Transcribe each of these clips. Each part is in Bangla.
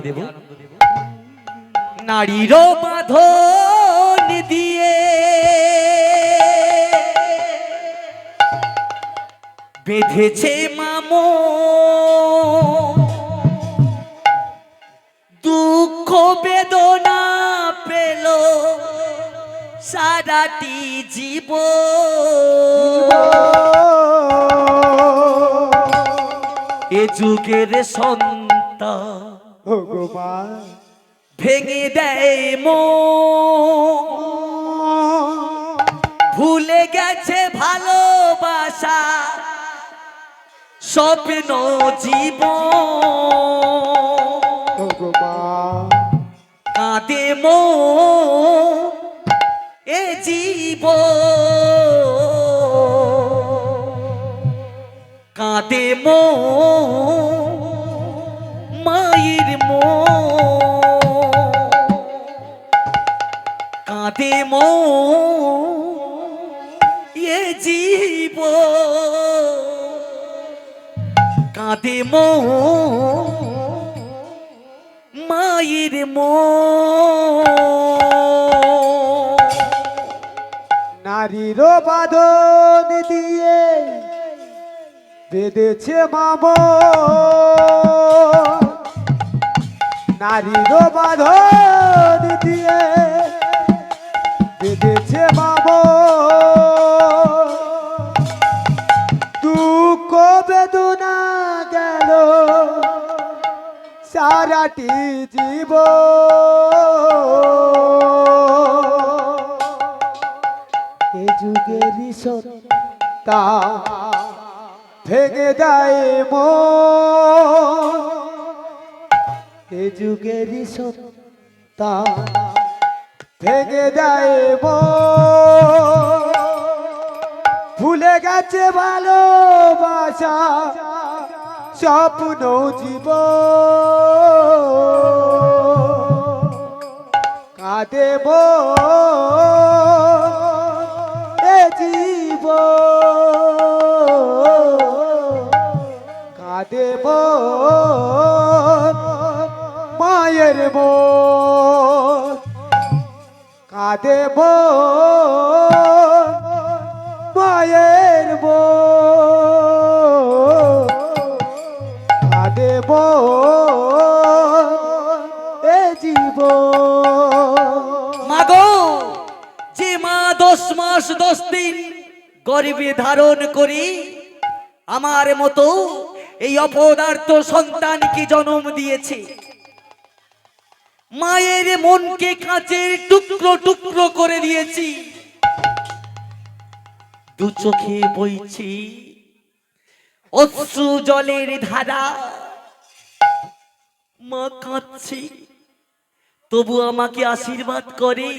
দেব। নারীরও বাঁধন দিয়ে বেঁধেছে মামো, দুঃখ বেদনা পেল সারাটি জীবন। এ যুগের সন্তান ভগবান ভেঙে দেয় মন, ভুলে গেছে ভালোবাসা স্বপ্ন জীবন। ভগবান কাঁদে মন এ জীবন, কাঁদে মন মায়ের মন, কাঁদে মন এ জীবন, কাঁদে মন মায়ের মন। নারীর বাঁধন দিয়ে বেঁধেছে মামো, নারীর বাঁধন দিয়ে বেঁধেছে মামো, দুঃখ বেদনা গেল সারাটি জীবন। এ যুগেরই সত্তা ভেঙে দেয় মন, এ যুগেরই সত্তা ভেঙে দেয় মন, ভুলে গেছে ভালোবাসা স্বপ্ন জীবন। কাঁদে মন এ জীবন, কাঁদে মন মায়ের মন, কাঁদে মন মায়ের মন, কাঁদে মন এ জীবন। মাগো, যে মা 10 মাস 10 দিন গর্ভে ধারণ করি আমার মতো এই অপদার্থ সন্তানকে জন্ম দিয়েছে, মায়ের মনকে কাঁচের টুকরো টুকরো করে দিয়েছি, দু চোখে বইছি অশ্রু জলের ধারা, মা কাঁদছি তবু আমাকে আশীর্বাদ করে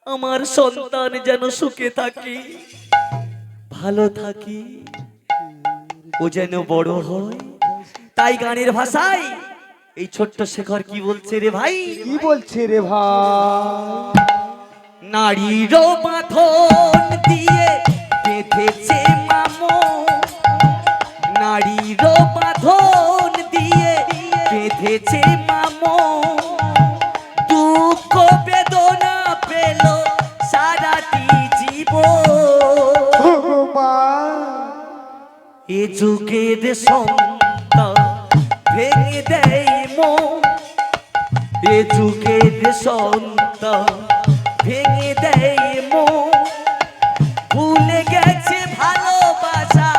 আমার সন্তান যেন সুখে থাকে, ভালো থাকে, ও যেন বড় হয়। তাই গানের ভাষায় এই ছোট্ট শেখর কি বলছে রে ভাই? কি বলছে রে ভাই? নারীর বাঁধন দিয়ে বেঁধেছে মামো, নারীর বাঁধন দিয়ে বেঁধেছে মামো, দুঃখ বেদনা পেল সারাটি জীবন। ভগবান এ যুগের সন্তান ভেঙে দেয় মন, এ যুগের সন্তান ভেঙে দেয় মন, ভুলে গেছে ভালোবাসা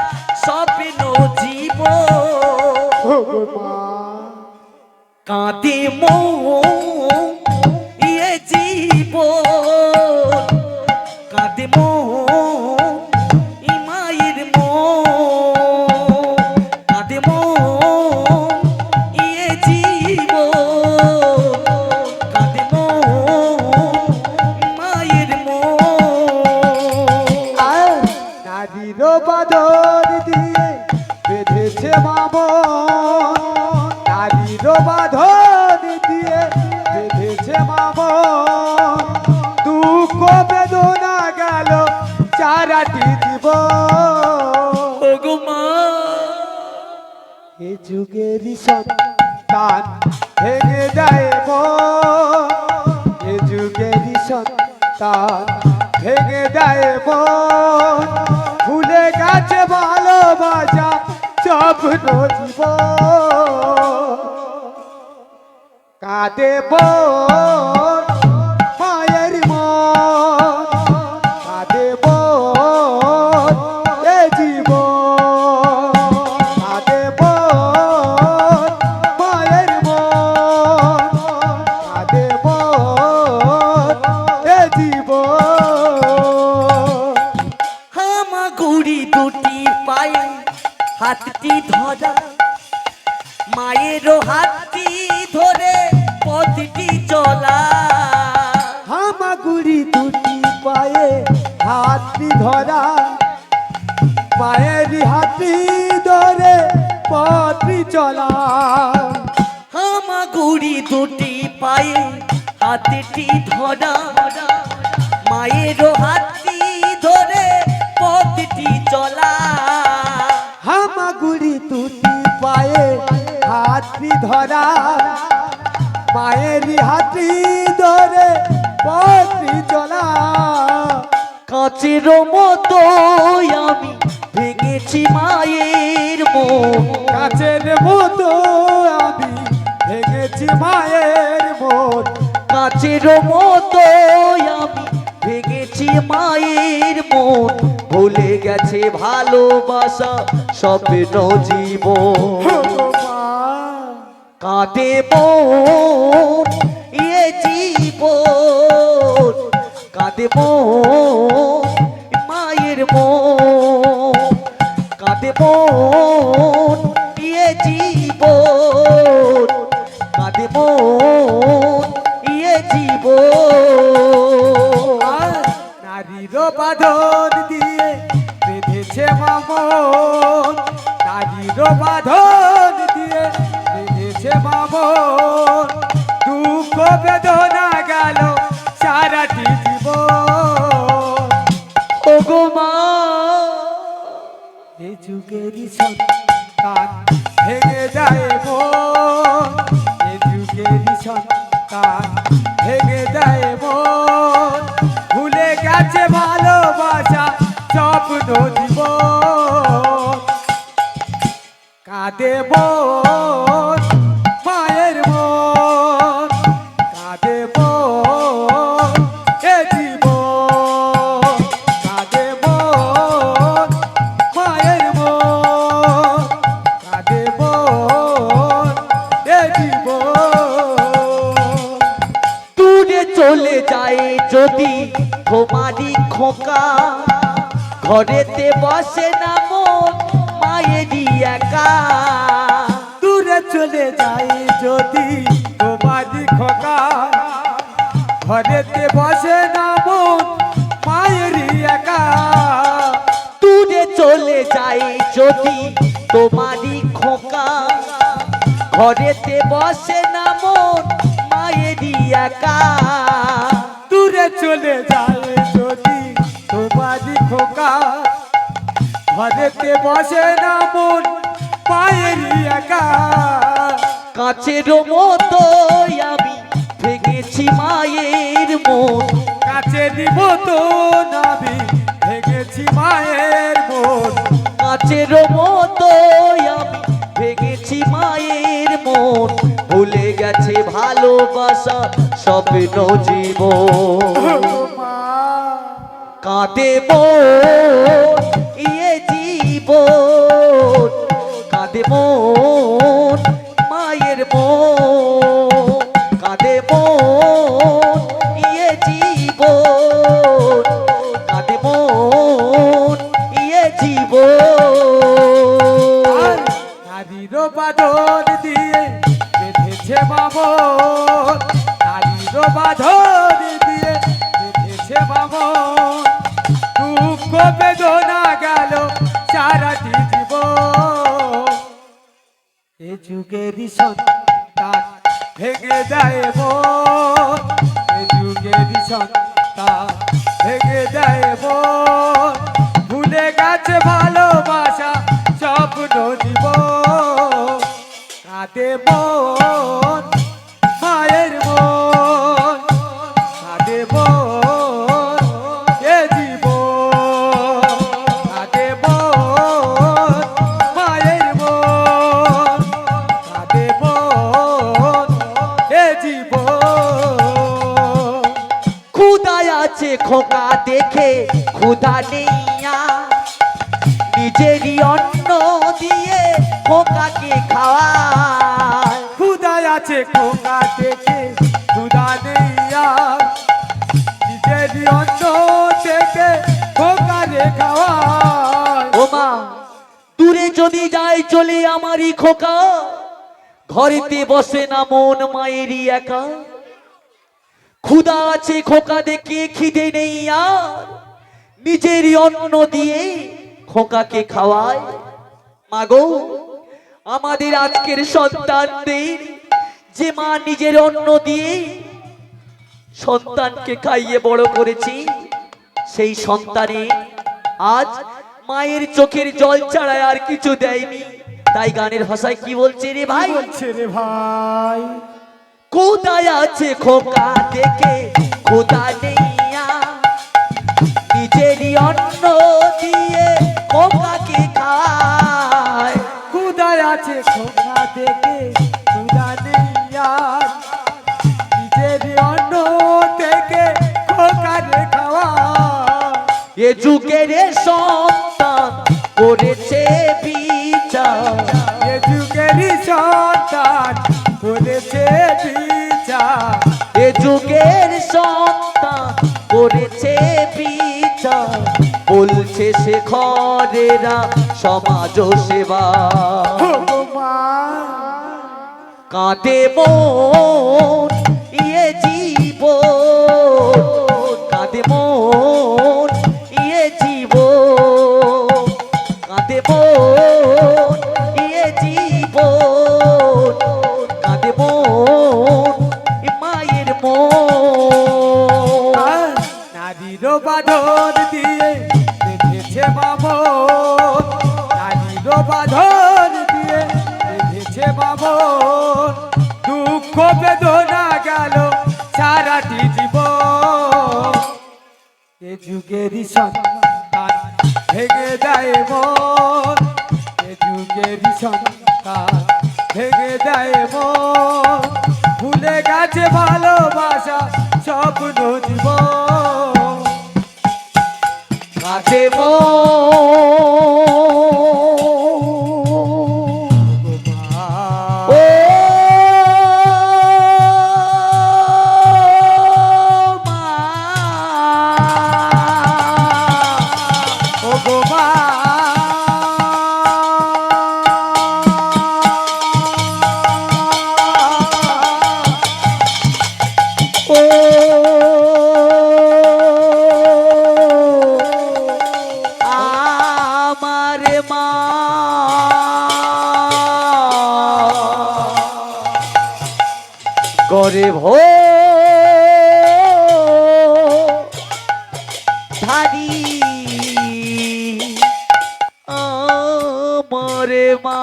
স্বপ্ন জীবন। ভগবান কাঁদে মন এ জীবন, কাঁদে মন ই মায়ের মন, কাঁদে মন এ জীবন, কাঁদে মন মায়ের মন। নারীর বাঁধন দিয়ে বেঁধেছে মামন, নারীর বাঁধন দিয়ে বেঁধেছে মামন, দুঃখ বেদনা গেল সারাটি জীবন। ওগো মা, এ যুগেরই সন্তান ভেঙে যায় মন এ যুগেরই সন্তান ভেঙে যায় মন ভুলে গেছে ভালোবাসা স্বপ্ন জীবন কাঁদে মন মায়ের মন কাঁদে মন এ জীবন কাঁদে মন মায়ের মন কাঁদে মন এ জীবন হামাগুড়ি দুটি পায়ে হাতটি ধরা মায়েরও হাতটি ধরে পথটি চলা হামাগুড়ি দুটি পায়ে হাতটি ধরা পায়ের হাতটি ধরে পথটি চলা হামাগুড়ি দুটি পায়ে হাতটি ধরা মায়েরও হাতটি ধরে পথটি চলা হামাগুড়ি দুটি পায়ে হাতটি ধরা পায়ের হাতটি ধরে পথটি চলা কাচের মতো আমি ভেঙেছি মায়ের মন কাছের মতো আমি ভেঙেছি মায়ের মন কাচের মতো আমি ভেঙেছি মায়ের মন ভুলে গেছে ভালোবাসা স্বপ্ন জীবন কাঁদে মন এ জীবন কাঁদে মন মায়ের মন কাঁদে মন এ জীবন কাঁদে মন এ জীবন নারীর বাঁধন দিয়ে বেঁধেছে মামন নারীর বাঁধন দিয়ে বেঁধেছে মামন দুঃখ বেদনা গেল সারাটি জীবন ওগো মা এ যুগেরই সন্তান ভেঙে যায় মন এ যুগেরই সন্তান ভেঙে যায় মন ভুলে গেছে ভালোবাসা স্বপ্ন জীবন কাঁদে মন মায়ের মন কাঁদে মন এ জীবন কাঁদে মন মায়ের মন কাঁদে মন এ জীবন দূরে চলে যায় যদি তোমারই খোকা ঘরেতে বসে না মন মায়েরই একা দূরে চলে যায় যদি তোমারই খোকা ঘরেতে বসে না মন মায়েরই একা দূরে চলে যায় যদি তোমারই খোকা ঘরেতে বসে না মন মায়েরই একা দূরে চলে যায় যদি তোমারই খোকা ঘরেতে বসে না মন মায়েরই একা কাছের মতো আমি ভেঙেছি মায়ের মন কাছে দিব তো নাবি ভেঙেছি মায়ের মন কাছের মতো আমি ভেঙেছি মায়ের মন ভুলে গেছে ভালোবাসা স্বপ্ন জীবন মা কাঁদে মন ইয়ে জীবন কাঁদে মন মায়ের মন কাঁদে মন ইয়ে জীবন কাঁদে মন ইয়ে জীবন নারীর বাঁধন দিয়ে বেঁধেছে মামন নারীর বাঁধন দিয়ে বেঁধেছে মামন দুঃখ বেদনা গেল সারাটি জীবন এ যুগেরই সন্তান ভেঙে যায় মন এ যুগেরই সন্তান ভেঙে যায় মন ভুলে গেছে ভালোবাসা স্বপ্ন জীবন কাঁদে মন আছে খোকা দেখে ক্ষুধা নেই আর, নিজেরই অন্ন দিয়ে খোকাকে খাওয়ায়। ক্ষুদায় আছে খোকা থেকে ক্ষুদা নেই আর, নিজেরই অন্ন থেকে খোকারে খাওয়ায়। ও মা, দূরে যদি যায় চলে আমারই খোকা, ঘরেতে বসে না মন মায়েরই একা। ক্ষুধা আছে খোকা দেখে খিদে নেই আর, নিজেরই অন্ন দিয়ে খোকাকে খাওয়ায়। মাগো, আমাদের আজকের সন্তানদের যে মা নিজের অন্ন দিয়ে সন্তানকে খাইয়ে বড় করেছি, সেই সন্তানে আজ মায়ের চোখের জল ছাড়ায় আর কিছু দেয়নি। তাই গানের ভাষায় কি বলছে রে ভাই? বলছে রে ভাই, কোথায় আছে খোকা দেখে খোদা নেই আর, নিজেরই অন্ন দিয়ে খোকাকে খায়। ক্ষুদায় আছে খোকা থেকে ক্ষুদা নেই আর, নিজেরই অন্ন থেকে খোকারে খাওয়ায়। এ যুগের সন্তান করেছে বিচার, এ যুগেরই সন্তান করেছে বিচার। এ যুগের সন্তান করেছে বিচার, বলছে সে ঘরেরা সমাজ সেবা। ও মা, কাঁদে মন ইয়ে জীবন, কাঁদে মন ইয়ে জীবন, কাঁদে মন ইয়ে জীবন, কাঁদে মন এ মায়ের মন। নারীর বাঁধন দিয়ে বেঁধেছে বামন, নারীর বাঁধন দিয়ে বেঁধেছে বামন। দুঃখ বেদনা গেল সারাটি জীবন। এ যুগেরই সন্তান ভেঙে দেয় মন, এ যুগেরই সন্তান ভেঙে দেয় মন। ভুলে গেছে ভালোবাসা স্বপ্ন জীবন। কাঁদে মন ও মা, ও গো মা, ও আমার মা, করে ভো ধারি আমার মা।